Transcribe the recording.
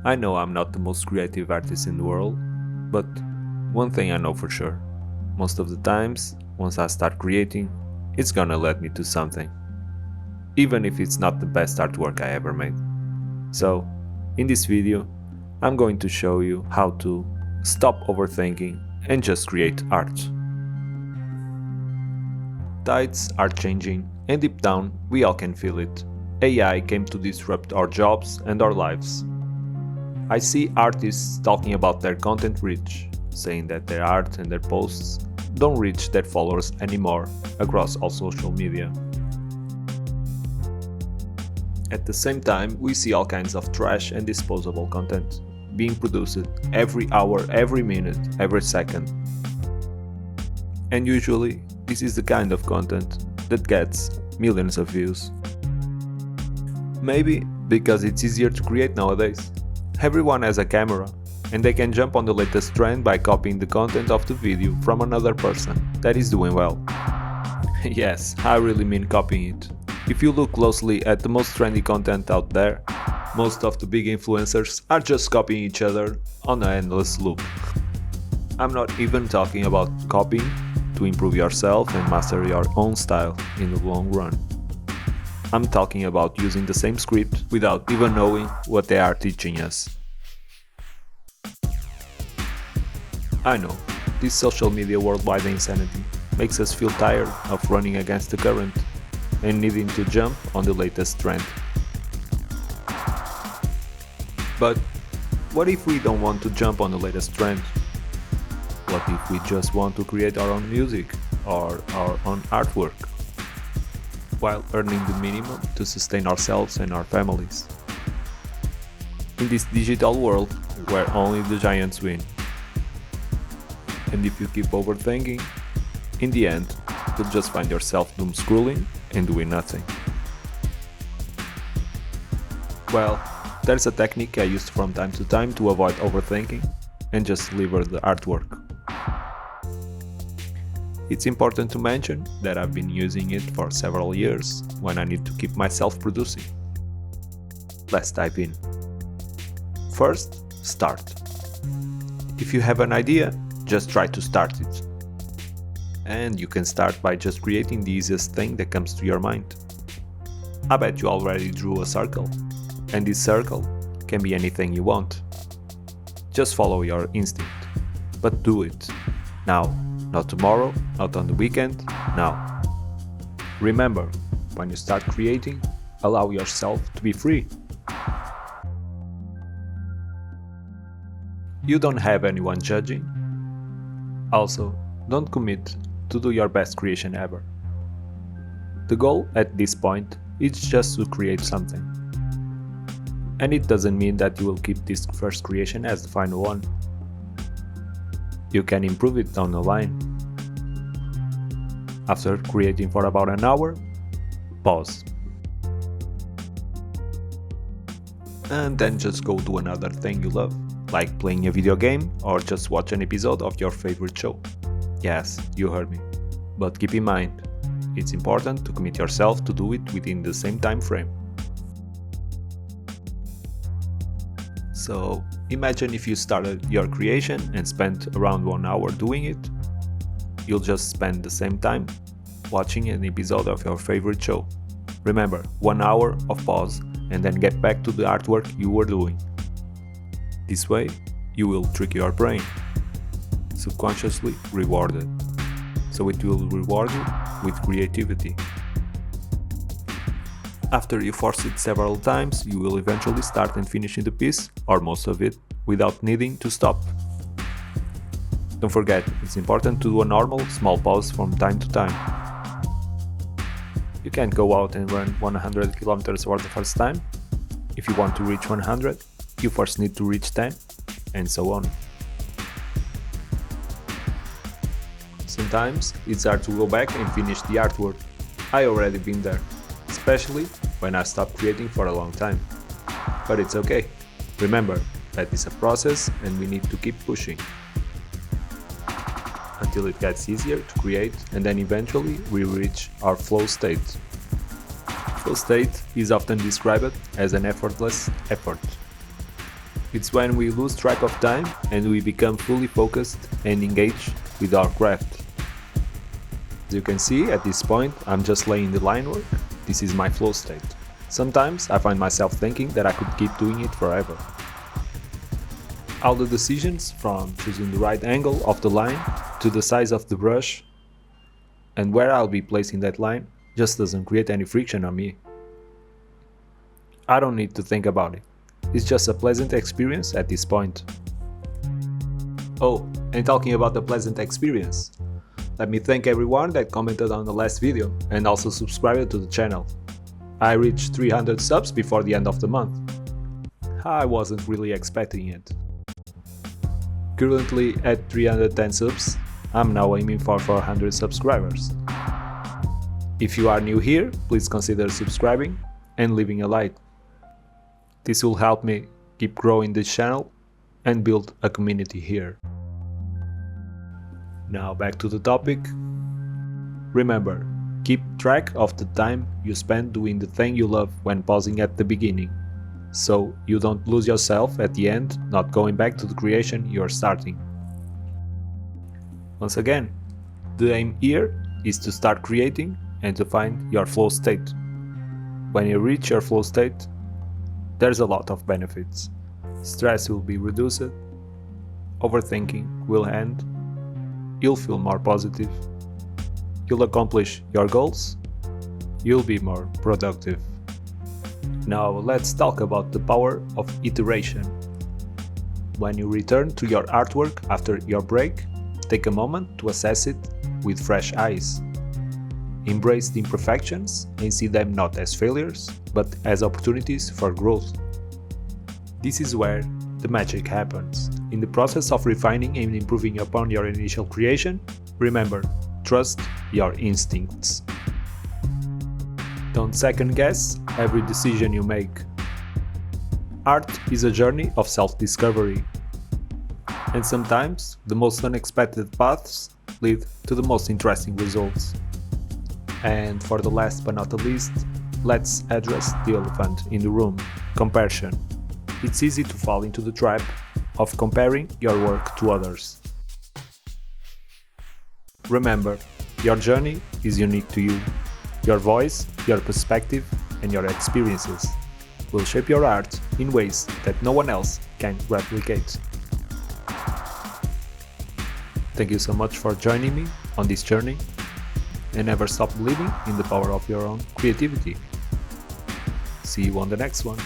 I know I'm not the most creative artist in the world, but one thing I know for sure. Most of the times, once I start creating, it's gonna lead me to something. Even if it's not the best artwork I ever made. So, in this video, I'm going to show you how to stop overthinking and just create art. Tides are changing, and deep down, we all can feel it. AI came to disrupt our jobs and our lives. I see artists talking about their content reach, saying that their art and their posts don't reach their followers anymore across all social media. At the same time, we see all kinds of trash and disposable content being produced every hour, every minute, every second. And usually, this is the kind of content that gets millions of views. Maybe because it's easier to create nowadays. Everyone has a camera, and they can jump on the latest trend by copying the content of the video from another person that is doing well. Yes, I really mean copying it. If you look closely at the most trendy content out there, most of the big influencers are just copying each other on an endless loop. I'm not even talking about copying to improve yourself and master your own style in the long run. I'm talking about using the same script without even knowing what they are teaching us. I know, this social media worldwide insanity makes us feel tired of running against the current and needing to jump on the latest trend. But what if we don't want to jump on the latest trend? What if we just want to create our own music or our own artwork, while earning the minimum to sustain ourselves and our families? In this digital world where only the giants win. And if you keep overthinking, in the end, you'll just find yourself doom scrolling and doing nothing. Well, there's a technique I use from time to time to avoid overthinking and just deliver the artwork. It's important to mention that I've been using it for several years when I need to keep myself producing. Let's dive in. First, start. If you have an idea, just try to start it. And you can start by just creating the easiest thing that comes to your mind. I bet you already drew a circle, and this circle can be anything you want. Just follow your instinct, but do it now, not tomorrow, not on the weekend, now. Remember, when you start creating, allow yourself to be free. You don't have anyone judging. Also, don't commit to do your best creation ever. The goal at this point is just to create something. And it doesn't mean that you will keep this first creation as the final one. You can improve it down the line. After creating for about an hour, pause. And then just go do another thing you love, like playing a video game or just watch an episode of your favorite show. Yes, you heard me. But keep in mind, it's important to commit yourself to do it within the same time frame. So, imagine if you started your creation and spent around 1 hour doing it. You'll just spend the same time watching an episode of your favorite show. Remember, 1 hour of pause and then get back to the artwork you were doing. This way, you will trick your brain, subconsciously reward it, so it will reward you with creativity. After you force it several times, you will eventually start and finishing the piece, or most of it, without needing to stop. Don't forget, it's important to do a normal, small pause from time to time. You can't go out and run 100 kilometers for the first time. If you want to reach 100, you first need to reach 10, and so on. Sometimes it's hard to go back and finish the artwork. I already been there, especially when I stopped creating for a long time. But it's okay. Remember, that is a process and we need to keep pushing until it gets easier to create, and then eventually we reach our flow state. Flow state is often described as an effortless effort. It's when we lose track of time and we become fully focused and engaged with our craft. As you can see, at this point, I'm just laying the line work. This is my flow state. Sometimes I find myself thinking that I could keep doing it forever. All the decisions, from choosing the right angle of the line to the size of the brush and where I'll be placing that line, just doesn't create any friction on me. I don't need to think about it. It's just a pleasant experience at this point. Oh, and talking about the pleasant experience, let me thank everyone that commented on the last video and also subscribed to the channel. I reached 300 subs before the end of the month. I wasn't really expecting it. Currently at 310 subs, I'm now aiming for 400 subscribers. If you are new here, please consider subscribing and leaving a like. This will help me keep growing this channel and build a community here. Now back to the topic. Remember, keep track of the time you spend doing the thing you love when pausing at the beginning, so you don't lose yourself at the end not going back to the creation you're starting. Once again, the aim here is to start creating and to find your flow state. When you reach your flow state, there's a lot of benefits. Stress will be reduced, overthinking will end, you'll feel more positive, you'll accomplish your goals, you'll be more productive. Now let's talk about the power of iteration. When you return to your artwork after your break, take a moment to assess it with fresh eyes. Embrace the imperfections and see them not as failures, but as opportunities for growth. This is where the magic happens. In the process of refining and improving upon your initial creation, remember, trust your instincts. Don't second guess every decision you make. Art is a journey of self-discovery, and sometimes the most unexpected paths lead to the most interesting results. And for the last but not the least, let's address the elephant in the room: comparison. It's easy to fall into the trap of comparing your work to others. Remember, your journey is unique to you. Your voice, your perspective, and your experiences will shape your art in ways that no one else can replicate. Thank you so much for joining me on this journey, and never stop believing in the power of your own creativity. See you on the next one.